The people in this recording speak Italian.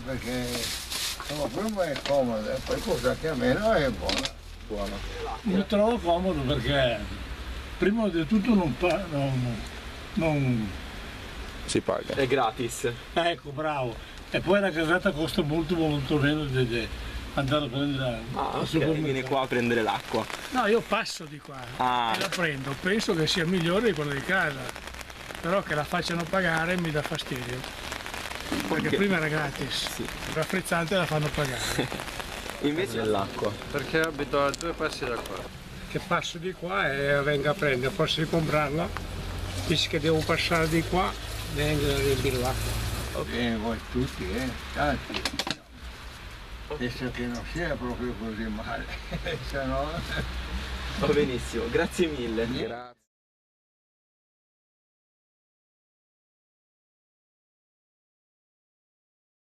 Perché insomma, prima è comodo e poi cosa che a meno è buona. Lo trovo comodo perché prima di tutto non Si paga. È gratis. ecco, bravo. E poi la casetta costa molto meno di andare a prendere Ah, al ok, supermercato. viene qua a prendere l'acqua. No, io passo di qua Ah. e la prendo. Penso che sia migliore di quella di casa. Però che la facciano pagare mi dà fastidio. Perché Ok. prima era gratis. Sì. La frizzante la fanno pagare. Invece l'acqua. Perché abito a 2 passi da qua. Che passo di qua e venga a prendere, posso di comprarla, dice che devo passare di qua, vengo a riempire l'acqua. Bene, voi tutti, tanti. Penso che non sia proprio così male, se no... Va benissimo, grazie mille. Grazie.